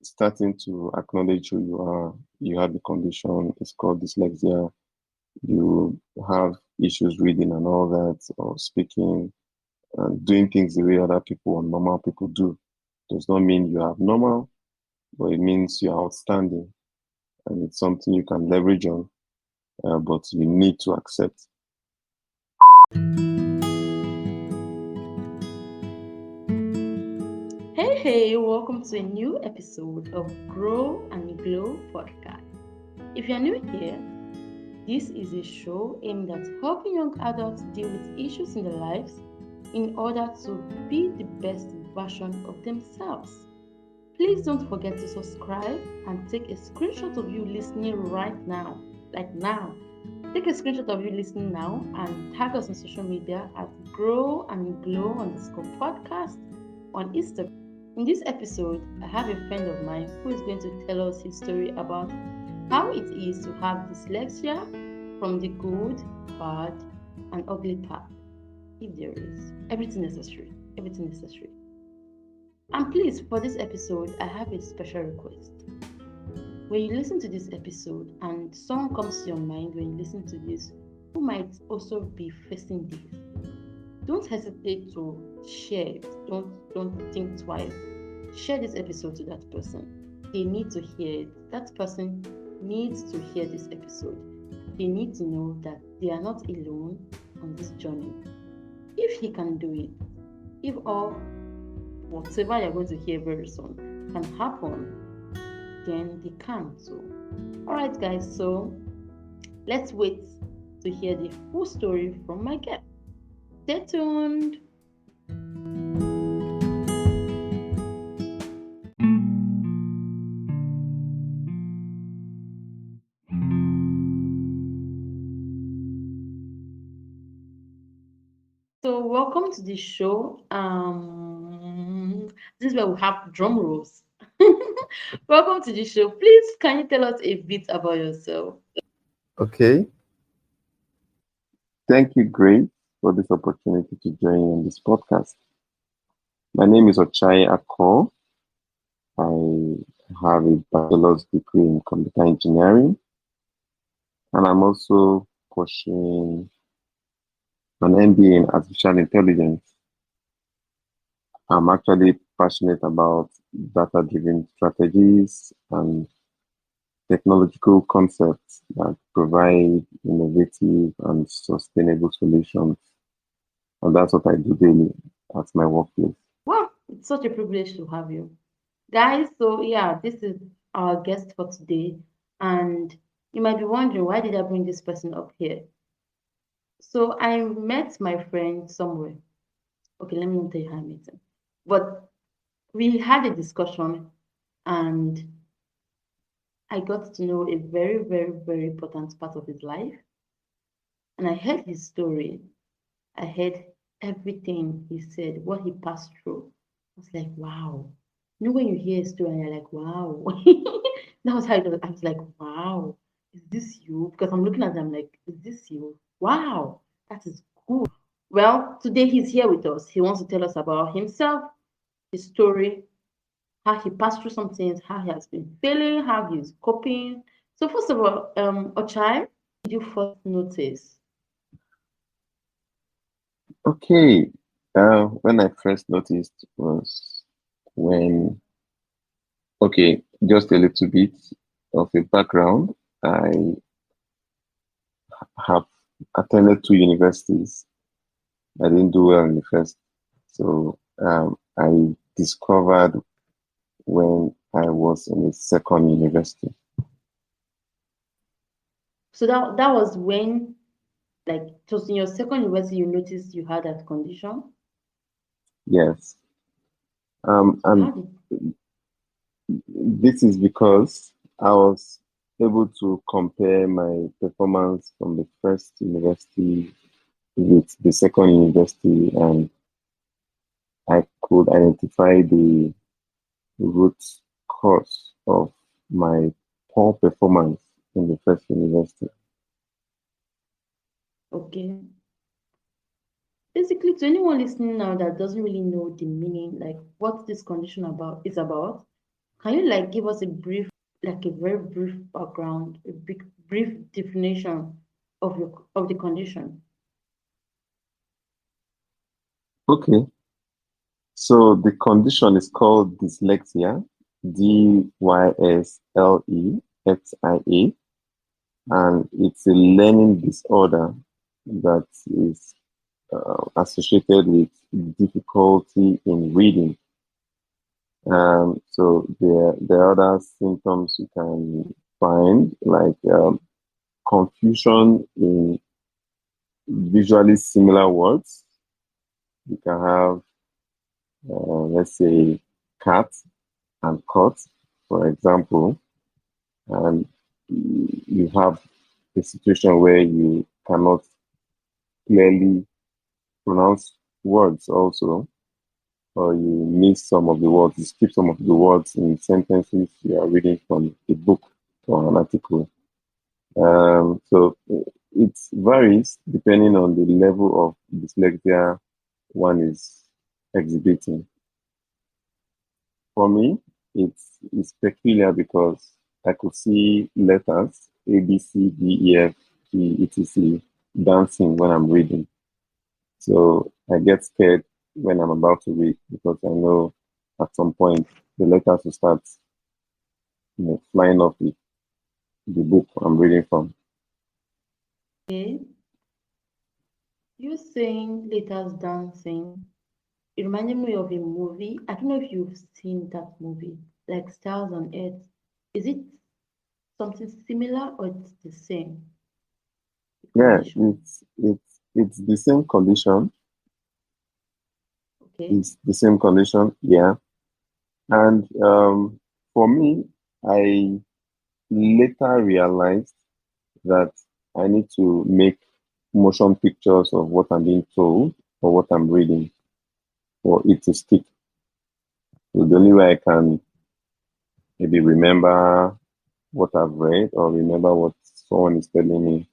starting to acknowledge who you are. You have a condition, it's called dyslexia. You have issues reading and all that, or speaking, and doing things the way other people or normal people do. Does not mean you are abnormal, but it means you are outstanding. And it's something you can leverage on, but you need to accept. Hey, welcome to a new episode of Grow and Glow podcast. If you're new here, this is a show aimed at helping young adults deal with issues in their lives in order to be the best version of themselves. Please don't forget to subscribe and take a screenshot of you listening right now, like now. Take a screenshot of you listening now and tag us on social media at Grow and Glow _podcast on Instagram. In this episode, I have a friend of mine who is going to tell us his story about how it is to have dyslexia from the good, bad, and ugly part, if there is. Everything necessary. Everything necessary. And please, for this episode, I have a special request. When you listen to this episode and someone comes to your mind when you listen to this who might also be facing this, don't hesitate to share it. Don't think twice. Share this episode to that person. They need to hear it. That person needs to hear this episode. They need to know that they are not alone on this journey. If he can do it, if all whatever you're going to hear very soon can happen, then they can. So, alright, guys. So let's wait to hear the full story from my guest. Stay tuned. So welcome to the show. This is where we have drum rolls. Welcome to the show. Please, can you tell us a bit about yourself? Okay. Thank you, Grace, for this opportunity to join you on this podcast. My name is Ochai Akko. I have a bachelor's degree in computer engineering, and I'm also pursuing an MBA in artificial intelligence. I'm actually passionate about data-driven strategies and technological concepts that provide innovative and sustainable solutions. And that's what I do daily at my workplace. Wow, it's such a privilege to have you. Guys, so yeah, this is our guest for today. And you might be wondering, why did I bring this person up here? So I met my friend somewhere. Okay, let me not tell you how I met him. But we had a discussion and I got to know a very, very, very important part of his life. And I heard his story. I heard everything he said, what he passed through. I was like, wow. You know, when you hear a story and you're like, wow. That was how it was. I was like, wow, is this you? Because I'm looking at them like, is this you? Wow, that is good. Well, today he's here with us. He wants to tell us about himself, his story, how he passed through some things, how he has been feeling, how he's coping. So first of all, Ochai, did you first notice? Okay. When I first noticed was when, okay, just a little bit of a background. I have attended two universities. I didn't do well in the first. So I discovered when I was in the second university. So that was when, like, it was in your second university you noticed you had that condition. Yes. How And did this is because I was able to compare my performance from the first university with the second university, and I could identify the root cause of my poor performance in the first university. okay? Basically, to anyone listening now that doesn't really know the meaning, like what this condition about is about, Can you like give us a brief, like a very brief background, a brief definition of the condition? Okay, so the condition is called dyslexia, Dyslexia, and it's a learning disorder that is associated with difficulty in reading. So there are other symptoms you can find, like confusion in visually similar words. You can have, let's say, cat and cut, for example, and you have a situation where you cannot clearly pronounce words also, or you miss some of the words, you skip some of the words in sentences you are reading from a book or an article. So it varies depending on the level of dyslexia one is exhibiting. For me, it's peculiar because I could see letters A, B, C, D, E, F, G, etc. dancing when I'm reading. So I get scared when I'm about to read because I know at some point the letters will start, flying off the book I'm reading from. Okay. You saying letters dancing. It reminded me of a movie. I don't know if you've seen that movie, like Stars on Earth. Is it something similar or it's the same Yeah, condition? it's the same condition. Okay. It's the same condition, yeah. And for me, I later realized that I need to make motion pictures of what I'm being told or what I'm reading for it to stick. So the only way I can maybe remember what I've read or remember what someone is telling me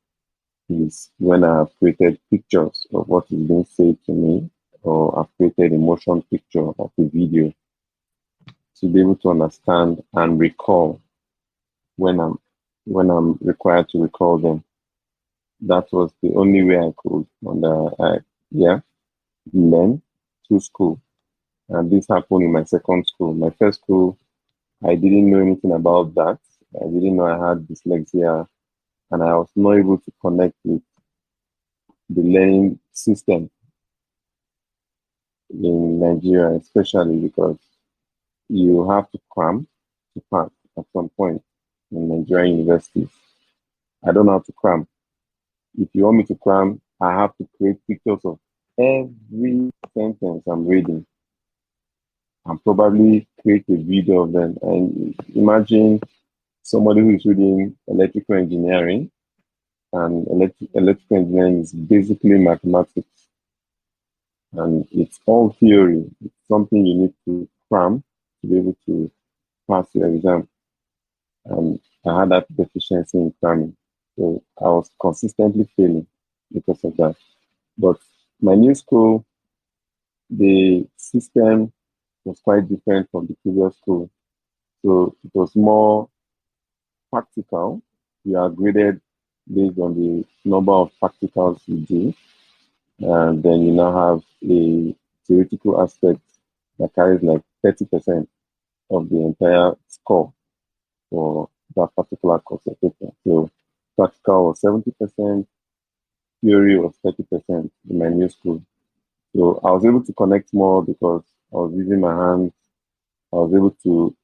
is when I've created pictures of what is being said to me, or I've created a motion picture of a video to be able to understand and recall when I'm required to recall them. That was the only way I could yeah, learn through school. And this happened in my second school. My first school, I didn't know anything about that. I didn't know I had dyslexia, and I was not able to connect with the learning system in Nigeria, especially because you have to cram to pass at some point in Nigerian universities. I don't know how to cram. If you want me to cram, I have to create pictures of every sentence I'm reading and probably create a video of them. And imagine somebody who is reading electrical engineering, and electrical engineering is basically mathematics, and it's all theory. It's something you need to cram to be able to pass your exam. And I had that deficiency in cramming. So I was consistently failing because of that. But my new school, the system was quite different from the previous school. So it was more practical. You are graded based on the number of practicals you do. And then you now have a theoretical aspect that carries like 30% of the entire score for that particular course of paper. So practical was 70%, theory was 30% in my new school. So I was able to connect more because I was using my hands. I was able to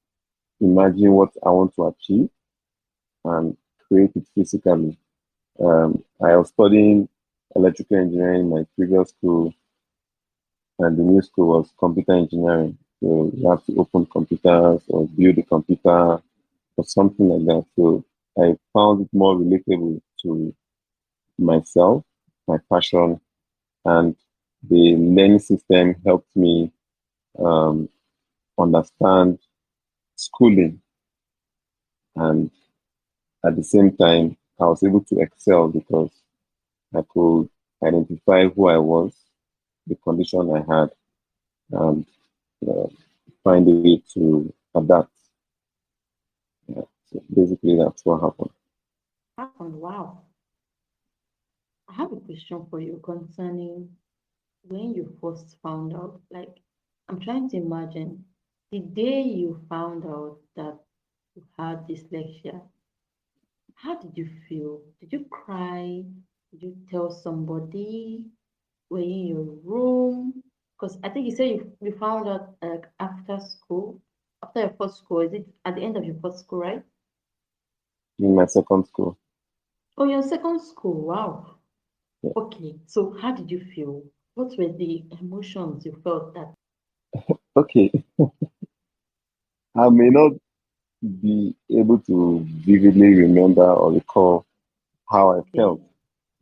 imagine what I want to achieve and create it physically. I was studying electrical engineering in my previous school, and the new school was computer engineering. So you have to open computers or build a computer or something like that. So I found it more relatable to myself, my passion, and the learning system helped me um, understand schooling. And at the same time, I was able to excel because I could identify who I was, the condition I had, and uh, find a way to adapt Yeah. So basically, that's what happened. Happened. Wow. I have a question for you concerning when you first found out. Like, I'm trying to imagine the day you found out that you had dyslexia. How did you feel? Did you cry? Did you tell somebody? Were you in your room? Because I think you said you found out like after school, after your first school. Is it at the end of your first school, right? In my second school. Oh, your second school. Wow. Yeah. Okay. So how did you feel? What were the emotions you felt that? Okay, I may not be able to vividly remember or recall how I Okay. felt,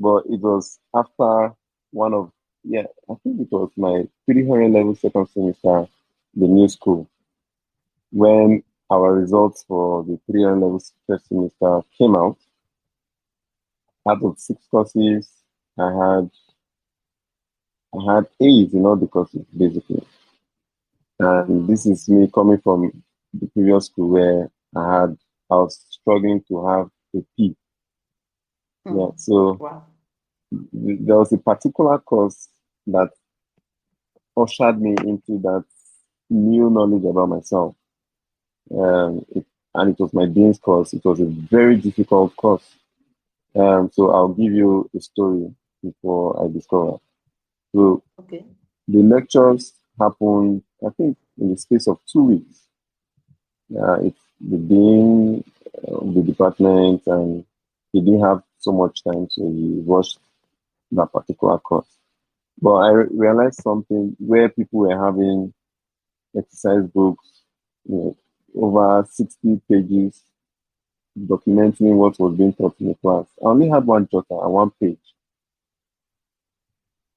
but it was after one of, yeah, I think it was my 300 level second semester, the new school, when our results for the 300 level first semester came out. Out of six courses, I had I had A's in all the courses basically. And this Wow. is me coming from the previous school where I was struggling to have a P. Yeah, Hmm. so Wow. there was a particular course that ushered me into that new knowledge about myself. And it was my Dean's course. It was a very difficult course. So I'll give you a story before I discover. So Okay. the lectures happened, I think, in the space of 2 weeks. It's the dean of the department, and he didn't have so much time, so he rushed that particular course. But I realized something where people were having exercise books, you know, over 60 pages documenting what was being taught in the class. I only had one jotter and one page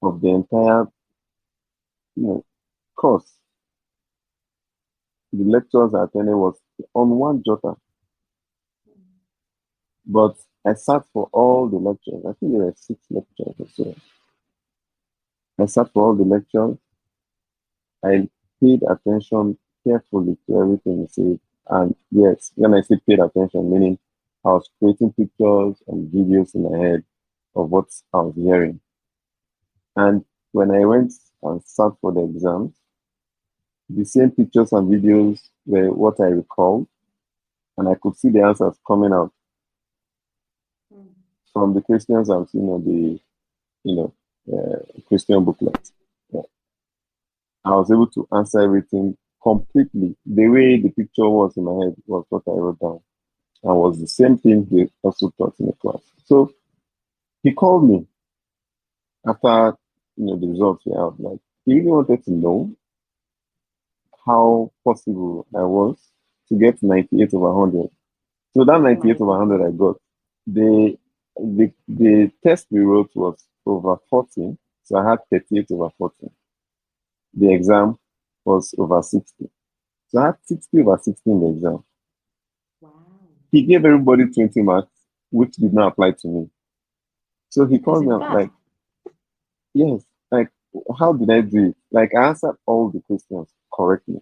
of the entire, you know, course. The lectures I attended was on one jotter, but I sat for all the lectures. I think there were six lectures or so. I sat for all the lectures. I paid attention carefully to everything he said. And yes, when I say paid attention, meaning I was creating pictures and videos in my head of what I was hearing. And when I went and sat for the exams, the same pictures and videos were what I recalled, and I could see the answers coming out Hmm. from the questions I've seen on the, you know, question booklet. Yeah. I was able to answer everything completely. The way the picture was in my head was what I wrote down, and was the same thing he also taught in the class. So he called me after the results were out. Like he really wanted to know how possible I was to get 98 over 100. So that Oh 98 my over God. 100 I got. The test we wrote was over 14, so I had 38 over 14. The exam was over 60. So I had 60 over 60 in the exam. Wow. He gave everybody 20 marks, which did not apply to me. So he Is called me it up bad? like, yes, like, how did I do it? Like, I answered all the questions correctly.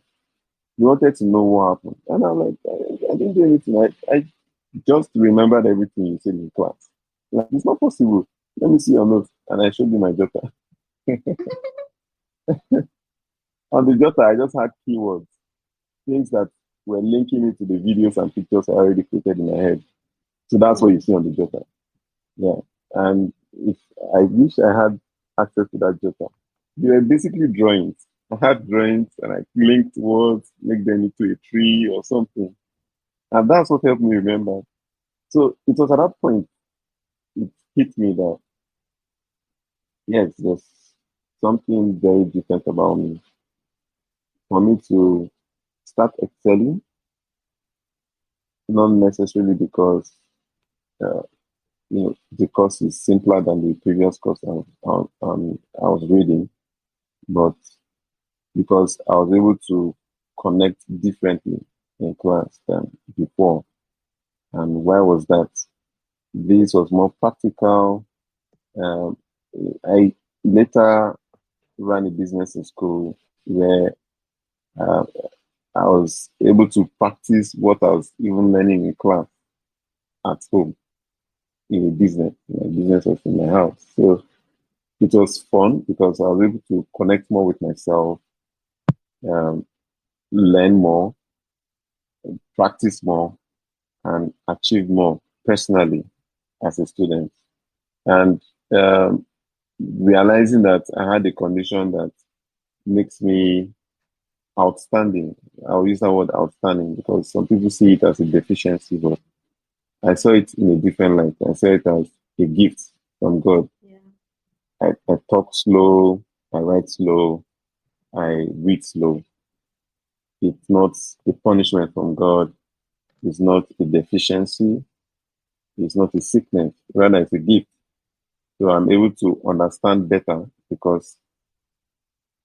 He wanted to know what happened. And I'm like, I didn't do anything. I just remembered everything you said in class. Like, it's not possible. Let me see your notes. And I showed you my jotter. On the jotter, I just had keywords, things that were linking me to the videos and pictures I already created in my head. So that's what you Hmm. see on the jotter. Yeah. And if I wish I had access to that jotter, they were basically drawings. I had drawings and I linked words, make them into a tree or something. And that's what helped me remember. So it was at that point it hit me that yes, there's something very different about me. For me to start excelling, not necessarily because uh, the course is simpler than the previous course I was reading, but because I was able to connect differently in class than before. And why was that? This was more practical. Um, I later ran a business in school where uh, I was able to practice what I was even learning in class at home in a business. My business was in my house. So it was fun because I was able to connect more with myself, um, learn more, practice more, and achieve more personally as a student. And um, realizing that I had a condition that makes me outstanding. I'll use that word outstanding because some people see it as a deficiency, but I saw it in a different light. I saw it as a gift from God. Yeah. I talk slow, I write slow, I read slow. It's not a punishment from God. It's not a deficiency. It's not a sickness. Rather, it's a gift. So I'm able to understand better because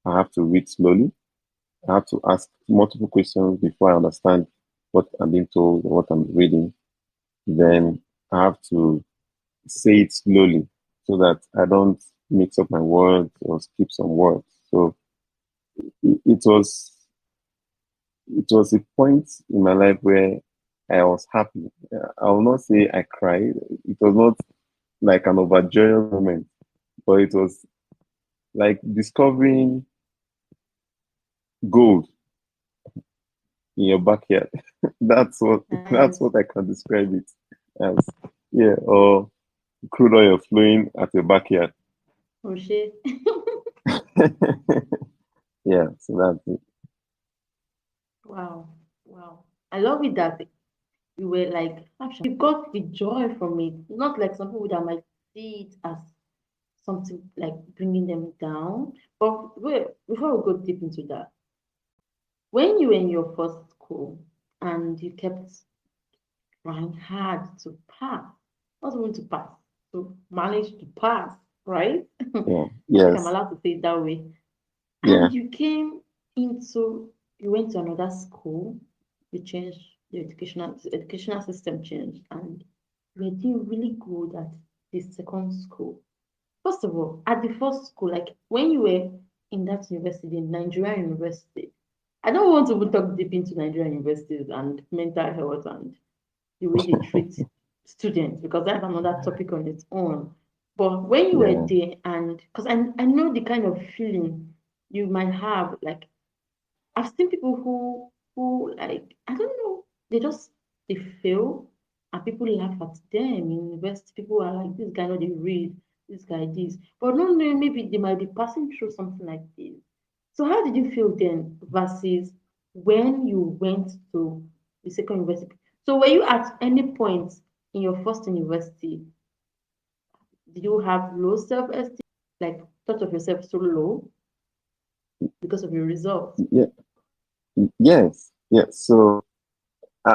I have to read slowly. I have to ask multiple questions before I understand what I'm being told or what I'm reading. Then I have to say it slowly so that I don't mix up my words or skip some words. So it was a point in my life where I was happy. I will not say I cried. It was not like an overjoyed moment, but it was like discovering gold in your backyard. that's what that's Nice. what I can describe it as. Yeah, or crude oil flowing at your backyard. Oh shit. Yeah, so that's it. Wow. Wow. I love it that you were like, you got the joy from it. Not like some people that might see it as something like bringing them down. But wait, before we go deep into that, when you were in your first school and you kept trying hard to pass, not even to pass, to manage to pass, right? Yeah, I think I'm yes, allowed to say it that way. yeah, And you went to another school, you changed the educational system changed, and you were doing really good at the second school. First of all, at the first school, like when you were in that university, Nigerian university, I don't want to even talk deep into Nigerian universities and mental health and the way they treat students because that's another topic on its own. But when you were yeah. there, and because I know the kind of feeling you might have, like I've seen people who like I don't know, they just they fail and people laugh at them in university. People are like, this guy know they read, this guy this. But no, no, maybe they might be passing through something like this. So how did you feel then versus when you went to the second university? So were you at any point in your first university, did you have low self-esteem? Like thought of yourself so low because of your results? Yeah, yes, yes. So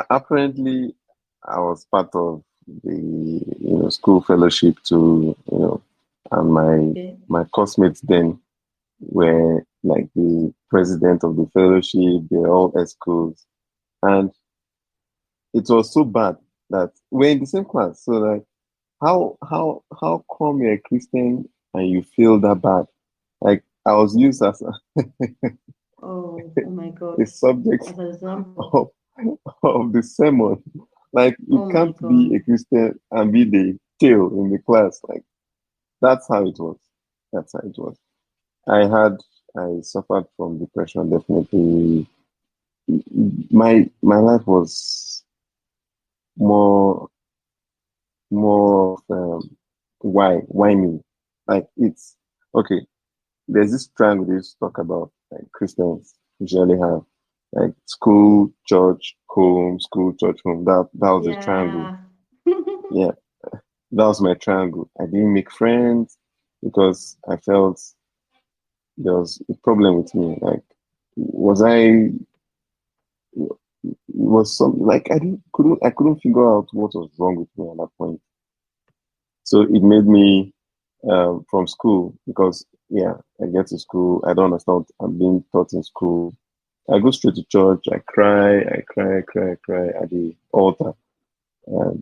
apparently, I was part of the school fellowship too, and Okay. my classmates then were like the president of the fellowship. They're all schools, and it was so bad that we're in the same class. So like, how come you're a Christian and you feel that bad? Like I was used as Oh my a God. subject As an example. of of the sermon. Like you Oh my can't be God. a Christian and be the tail in the class. Like that's how it was. That's how it was. I suffered from depression definitely. My life was more why me? Like it's okay. There's this triangle they used to talk about like Christians usually have like school, church, home, school, church, home. That was a triangle. Yeah. Yeah, that was my triangle. I didn't make friends because I felt there was a problem with me. Like, was I was some like I couldn't figure out what was wrong with me at that point. So it made me from school because yeah, I get to school, I don't understand what I'm being taught in school. I go straight to church, I cry at the altar,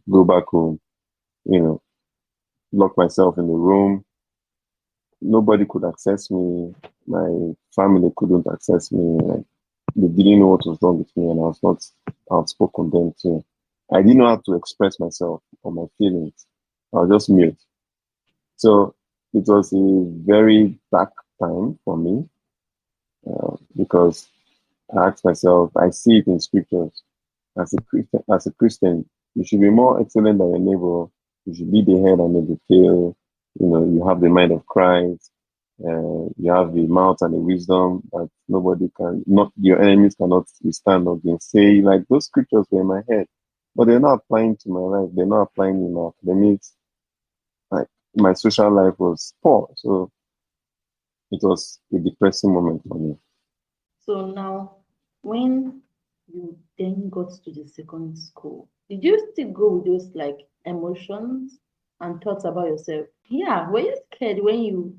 go back home, you know, lock myself in the room. Nobody could access me. My family couldn't access me. Like, they didn't know what was wrong with me, and I was not outspoken then too. I didn't know how to express myself or my feelings. I was just mute. So it was a very dark time for me because I asked myself, I see it in scriptures. As a Christian, you should be more excellent than your neighbor. You should be the head and not the tail. You have the mind of Christ. You have the mouth and the wisdom that nobody can, not your enemies cannot withstand or say. Like those scriptures were in my head, but they're not applying to my life. They're not applying in my academics. Like my social life was poor, so it was a depressing moment for me. So now, when you then got to the second school, did you still go with those like emotions and thoughts about yourself? Yeah, were you scared when you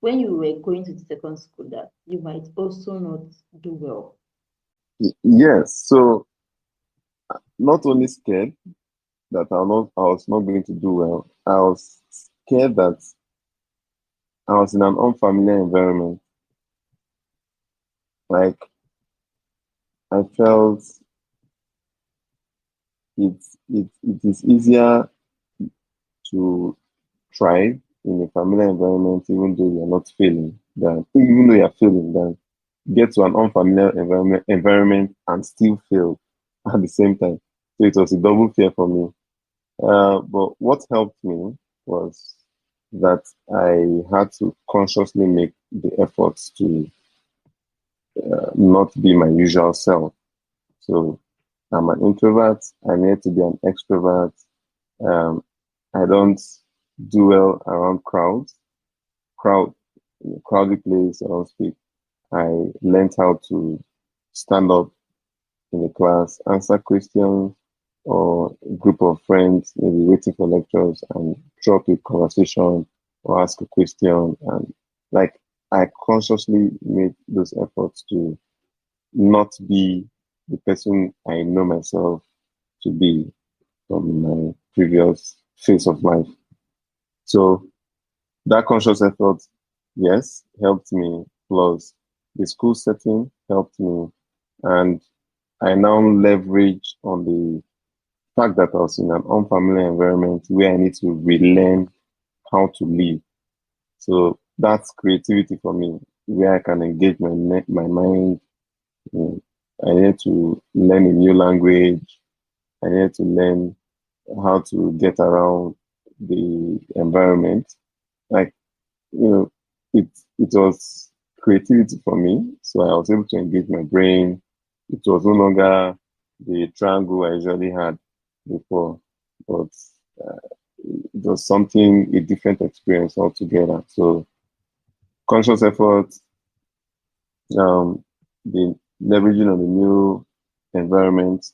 were going to the second school that you might also not do well? Yes, so not only scared that I was not going to do well, I was scared that I was in an unfamiliar environment. Like I felt it is easier to thrive in a familiar environment, even though you're not failing, even though you're failing, than get to an unfamiliar environment and still fail at the same time. So it was a double fear for me. But what helped me was that I had to consciously make the efforts to not be my usual self. So I'm an introvert. I need to be an extrovert. Um, I don't do well around crowd, crowded place, I don't speak. I learned how to stand up in a class, answer questions, or a group of friends, maybe waiting for lectures, and drop a conversation or ask a question. And like I consciously made those efforts to not be the person I know myself to be from my previous phase of life. So that conscious effort, yes, helped me. Plus, the school setting helped me. And I now leverage on the fact that I was in an unfamiliar environment where I need to relearn how to live. So that's creativity for me, where I can engage my mind. Mm, I need to learn a new language. I need to learn how to get around the environment. Like, you know, it it was creativity for me. So I was able to engage my brain. It was no longer the triangle I usually had before, but uh, it was something, a different experience altogether. So conscious effort, um, the leveraging of the new environment,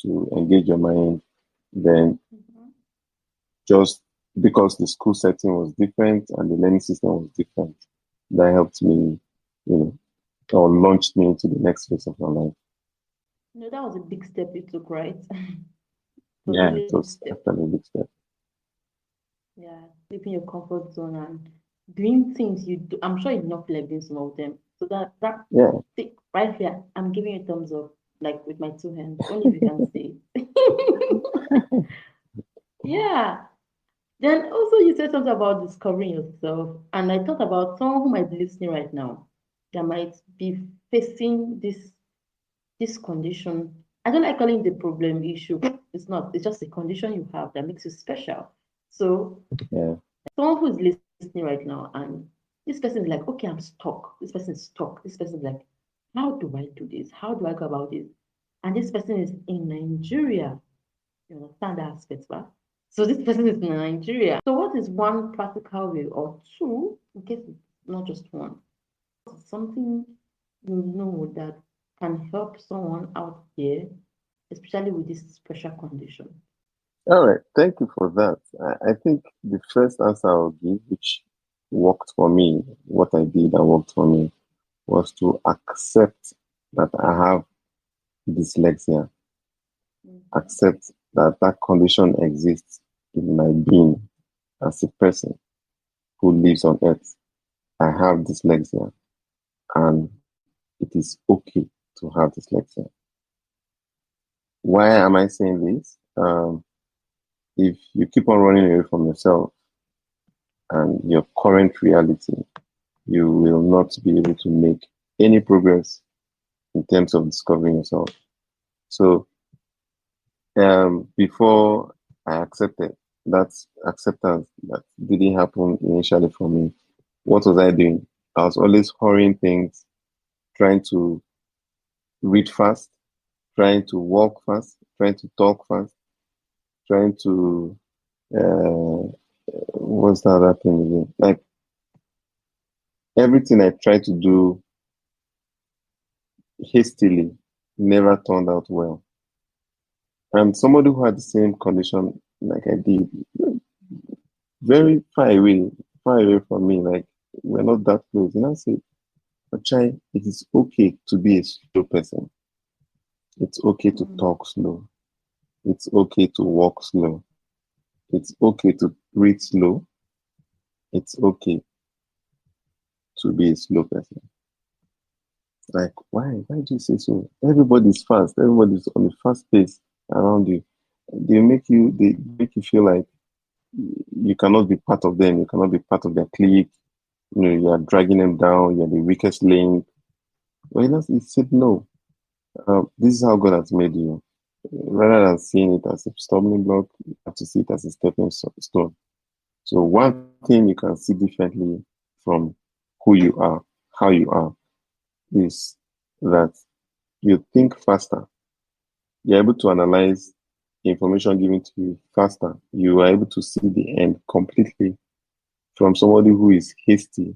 to engage your mind, then Mhm. just because the school setting was different and the learning system was different, that helped me, you know, or launched me into the next phase of my life. No, that was a big step you took, right? It was Yeah, really it a big was step. actually a big step. Yeah, leaving your comfort zone and doing things you do. I'm sure you did not feel like doing some of them. So that Yeah, thing right here, I'm giving you a thumbs up, like with my two hands, only if you can see it. Yeah. Then also you said something about discovering yourself, and I thought about someone who might be listening right now that might be facing this condition. I don't like calling it the problem issue. It's not. It's just a condition you have that makes you special. So yeah, someone who is listening right now, and this person is like, okay, I'm stuck. This person is stuck. This person is like, how do I do this? How do I go about this? And this person is in Nigeria. You understand that aspect, right? So this person is in Nigeria. So what is one practical way or two, in case it's not just one, something you know that can help someone out there, especially with this special condition? all right. Thank you for that. I think the first answer I'll give, which worked for me, what I did and worked for me, was to accept that I have dyslexia, Mhm. accept that that condition exists in my being as a person who lives on earth. I have dyslexia and it is okay. to have dyslexia. Why am I saying this? If you keep on running away from yourself and your current reality, you will not be able to make any progress in terms of discovering yourself. So, before I accepted that acceptance that didn't happen initially for me, what was I doing? I was always hurrying things, trying to read fast, trying to walk fast, trying to talk fast, trying to what's the other thing again? Like everything I tried to do hastily never turned out well. And somebody who had the same condition like I did, very far away from me, like we're not that close. And I said, Ochai, it is okay to be a slow person. It's okay to talk slow. It's okay to walk slow. It's okay to read slow. It's okay to be a slow person. Like, why? Why do you say so? Everybody's fast. Everybody's on a fast pace around you. They make you feel like you cannot be part of them. You cannot be part of their clique. You know, you are dragging them down. You're the weakest link. Well, he said, no. This is how God has made you. Rather than seeing it as a stumbling block, you have to see it as a stepping stone. So one thing you can see differently from who you are, how you are, is that you think faster. You're able to analyze information given to you faster. You are able to see the end completely from somebody who is hasty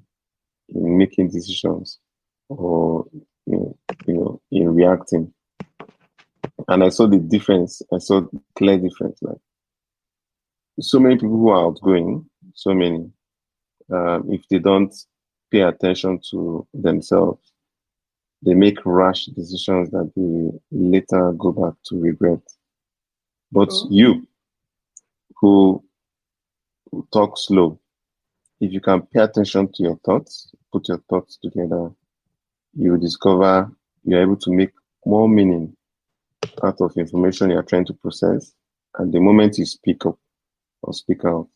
in making decisions or in reacting. And I saw the difference. I saw the clear difference. Like so many people who are outgoing, so many, if they don't pay attention to themselves, they make rash decisions that they later go back to regret. But you who talk slow, if you can pay attention to your thoughts, put your thoughts together, you will discover you're able to make more meaning out of information you're trying to process. And the moment you speak up or speak out,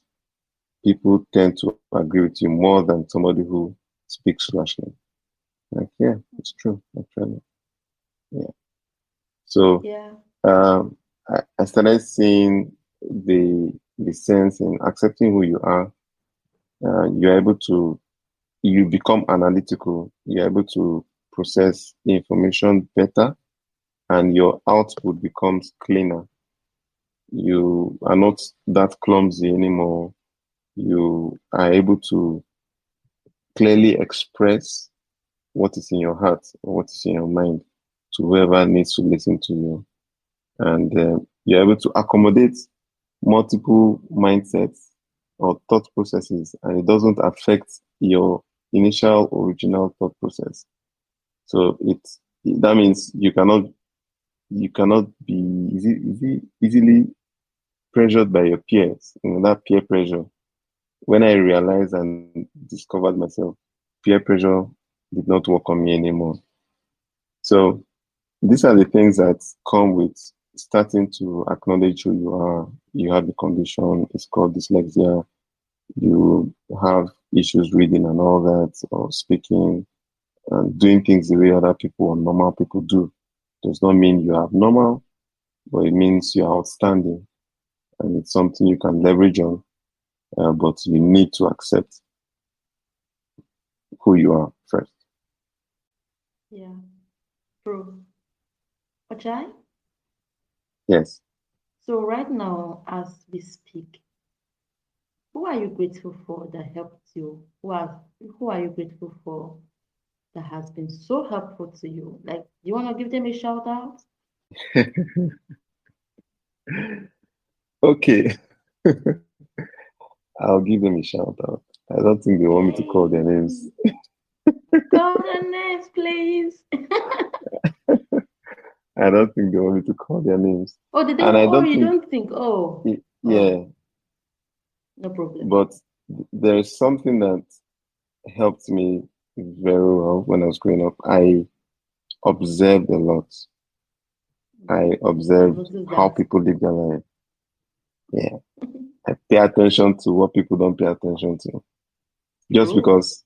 people tend to agree with you more than somebody who speaks rashly. Like, yeah, it's true, actually. Yeah. So I started seeing the sense in accepting who you are. You're able to, you become analytical. You're able to process the information better, and your output becomes cleaner. You are not that clumsy anymore. You are able to clearly express what is in your heart or what is in your mind to whoever needs to listen to you. And you're able to accommodate multiple mindsets or thought processes, and it doesn't affect your initial original thought process. So that means you cannot be easily pressured by your peers. You know, that peer pressure. When I realized and discovered myself, peer pressure did not work on me anymore. So these are the things that come with starting to acknowledge who you are. You have the condition, it's called dyslexia. You have issues reading and all that, or speaking and doing things the way other people or normal people do. Does not mean you are abnormal, but it means you are outstanding. And it's something you can leverage on, but you need to accept who you are first. Yeah, true. Ochai? Yes. So right now, as we speak, who are you grateful for that helped you? Who are you grateful for that has been so helpful to you? Like, do you want to give them a shout out? Okay. I'll give them a shout out. I don't think they want me to call their names. Call their names, please. I don't think they want me to call their names. Oh, did they? And I Oh, don't you think, don't think? Oh, yeah, no problem. but there is something that helped me very well when I was growing up. I observed a lot. I I've observed noticed how that. people live their life. Yeah. I pay attention to what people don't pay attention to. Just True. because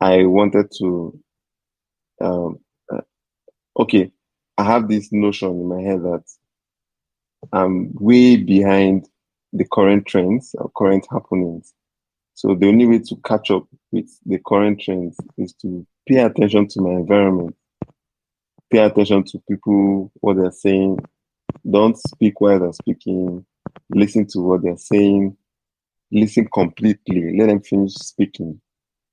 I wanted to, um, uh, okay, I have this notion in my head that I'm way behind the current trends or current happenings. So the only way to catch up with the current trends is to pay attention to my environment, pay attention to people, what they're saying. Don't speak while they're speaking. Listen to what they're saying. Listen completely. Let them finish speaking.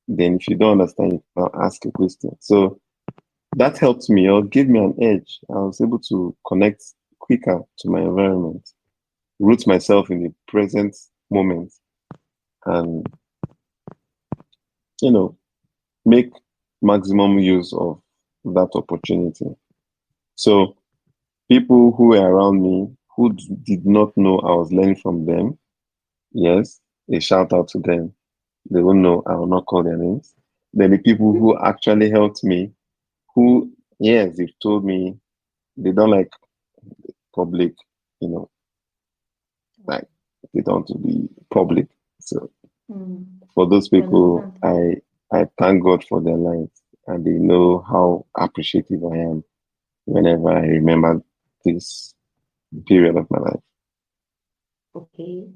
Then, if you don't understand, you can ask a question. So that helped me or gave me an edge. I was able to connect quicker to my environment, root myself in the present moment, and you know, make maximum use of that opportunity. So people who were around me who did not know I was learning from them, yes, a shout out to them. They won't know, I will not call their names. Then the people who actually helped me, who, yes, they've told me they don't like public, you know, like they don't want to be public. So Mm. for those We people, understand. I thank God for their lives and they know how appreciative I am whenever I remember this period of my life. Okay.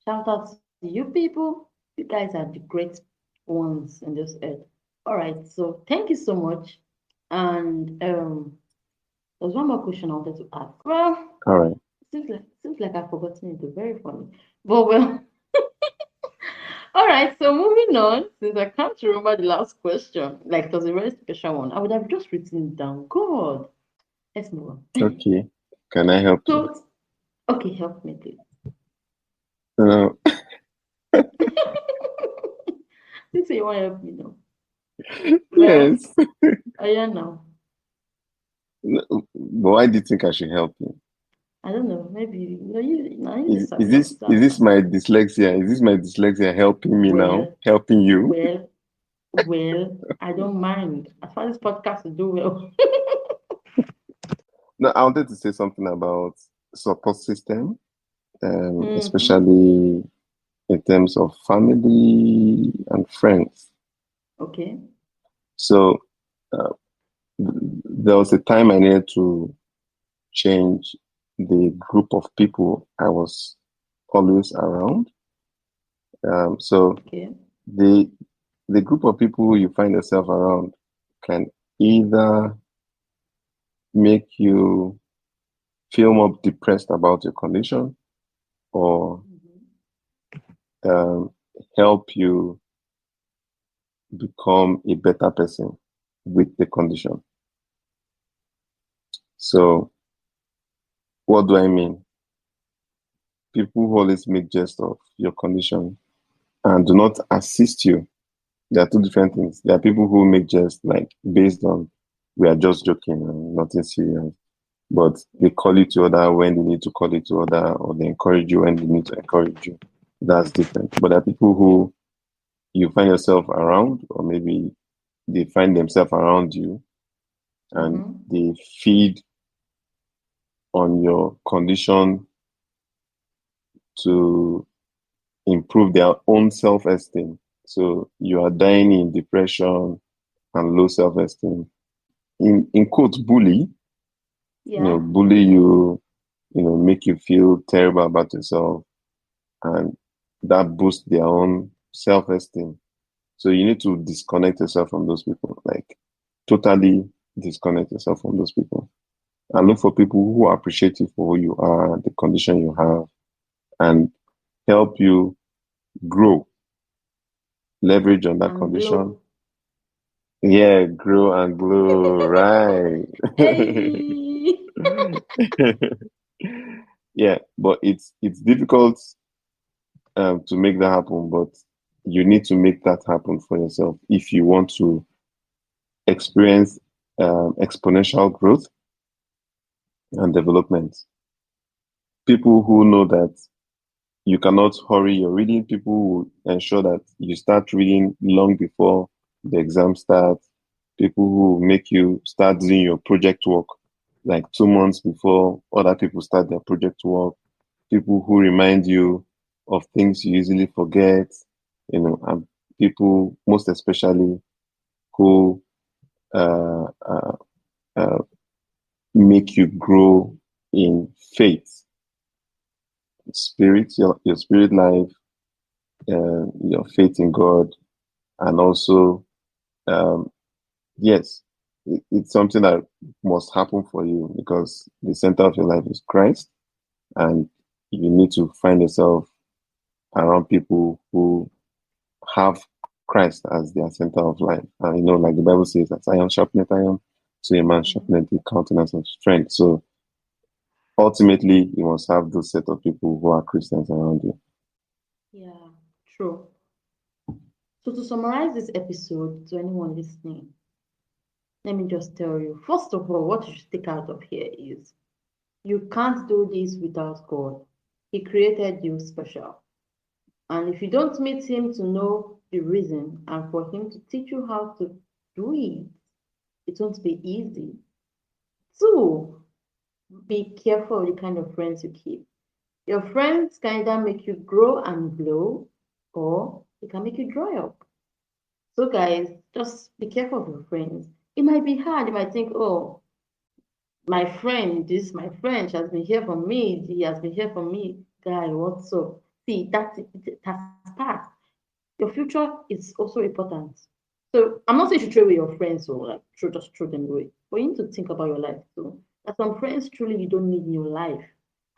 Shout out to you people. You guys are the great ones in this earth. All right. So thank you so much. And there's one more question I wanted to ask. Well, All right. seems like I've forgotten it. Very funny. But well, all right. So moving on, since I can't remember the last question, like it was a very special one, I would have just written it down. God, let's move on. Okay. Can I help you? So, okay, help me, please. Uh, You say you want to help me now. Well, yes. I am now. But why do you think I should help you? I don't know. Maybe you now you just have Is to this answer. my dyslexia? Is this my dyslexia helping me now? Well, Helping you? well, well. I don't mind as far as this podcast will do well. No, I wanted to say something about support system, Mm-hmm. especially in terms of family and friends. Okay. So uh, there was a time I needed to change the group of people I was always around. So Okay. the the group of people you find yourself around can either make you feel more depressed about your condition or Mm-hmm. um, help you become a better person with the condition. So what do I mean? People who always make jest of your condition and do not assist you. There are two different things. There are people who make jest like based on we are just joking and nothing serious. But they call you to order when they need to call you to order, or they encourage you when they need to encourage you. That's different. But there are people who you find yourself around, or maybe they find themselves around you and Mm-hmm. they feed on your condition to improve their own self-esteem. So you are dying in depression and low self-esteem. In quotes, bully, Yeah. bully you, make you feel terrible about yourself, and that boosts their own self-esteem. So you need to disconnect yourself from those people, like totally disconnect yourself from those people, and look for people who appreciate you for who you are, the condition you have, and help you grow, leverage on that And condition. glow. Yeah, grow and glow, right? Hey. Yeah, but it's difficult to make that happen, but you need to make that happen for yourself if you want to experience exponential growth and development. People who know that you cannot hurry your reading, people will ensure that you start reading long before the exam starts. people who make you start doing your project work like 2 months before other people start their project work, people who remind you of things you easily forget, and people most especially who uh, uh, uh, make you grow in faith, spirit, your spirit life, your faith in God, and also, um, yes, it's something that must happen for you because the center of your life is Christ, and you need to find yourself around people who have Christ as their center of life. And like the Bible says, as iron sharpeneth iron, so a man sharpeneth the countenance of strength. So ultimately, you must have those set of people who are Christians around you. Yeah, true. So to summarize this episode to anyone listening, let me just tell you, first of all, what you should take out of here is you can't do this without God. He created you special. And if you don't meet him to know the reason and for him to teach you how to do it, it won't be easy. Two, be careful of the kind of friends you keep. Your friends can either make you grow and glow, or they can make you dry up. So, guys, just be careful of your friends. It might be hard. You might think, oh, my friend, this my friend, she has been here for me. He has been here for me. Guy, what's up? See, that's past. Your future is also important. So I'm not saying you should throw away your friends or like just throw them away. But you need to think about your life too. That some friends truly you don't need in your life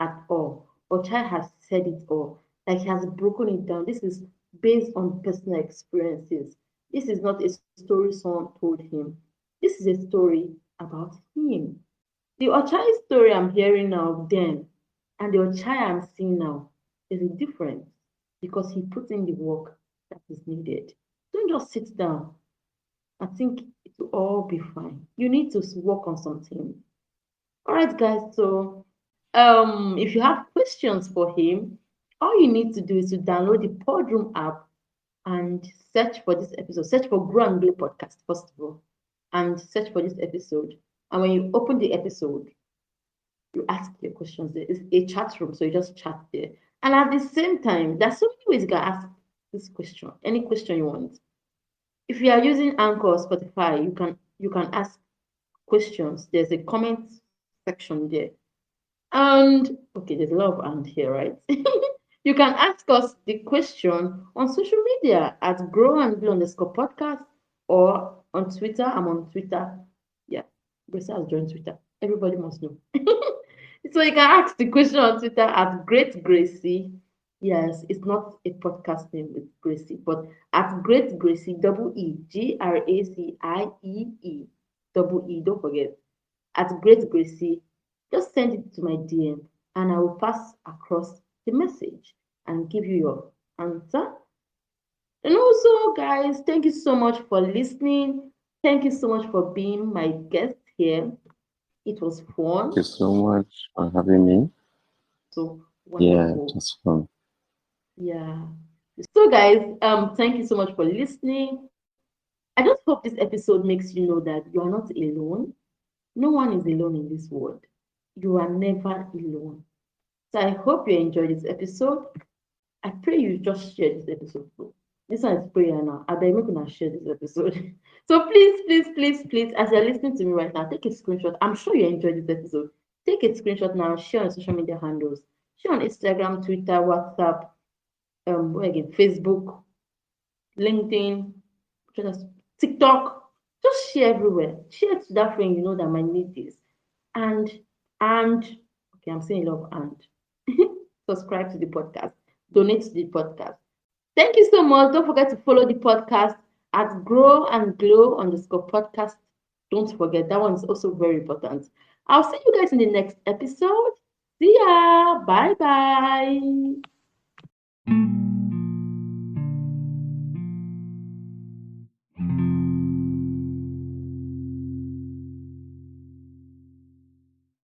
at all. But child has said it all. Like he has broken it down. This is based on personal experiences. This is not a story someone told him. This is a story about him. The Ochai story I'm hearing now then and the Ochai I'm seeing now is a difference because he put in the work that is needed. Don't just sit down and think it will all be fine. You need to work on something. All right, guys. So, if you have questions for him, all you need to do is to download the Podroom app and search for this episode. Search for Grow and Glow podcast first of all, and search for this episode. And when you open the episode, you ask your questions there. It's a chat room, so you just chat there. And at the same time, there's so many ways you can ask this question, any question you want. If you are using Anchor or Spotify, you can ask questions. There's a comment section there. And okay, there's a lot of and here, right? You can ask us the question on social media at grow and glow underscore podcast or on Twitter. I'm on Twitter. Yeah, Gracie has joined Twitter. Everybody must know. So you can ask the question on Twitter at Great Gracie. Yes, it's not a podcast name with Gracie, but at Great Gracie, double E, GRACIEE, double E, don't forget. At Great Gracie, just send it to my DM and I will pass across the message and give you your answer. And also, guys, thank you so much for listening. Thank you so much for being my guest here. It was Thank fun. you so much for having me. So Yeah, it wonderful. was fun. Yeah. So guys, thank you so much for listening. I just hope this episode makes you know that you are not alone. No one is alone in this world. You are never alone. So I hope you enjoyed this episode. I pray you just share this episode too. This one is prayer now. I beg you not share this episode. So please, please, please, please, as you're listening to me right now, take a screenshot. I'm sure you enjoyed this episode. Take a screenshot now, share on social media handles. Share on Instagram, Twitter, WhatsApp, where again, Facebook, LinkedIn, just TikTok. Just share everywhere. Share to that friend you know that might need this. And and okay, I'm saying love and subscribe to the podcast. Donate to the podcast. Thank you so much. Don't forget to follow the podcast at Grow and Glow underscore podcast. Don't forget that one is also very important. I'll see you guys in the next episode. See ya. Bye bye.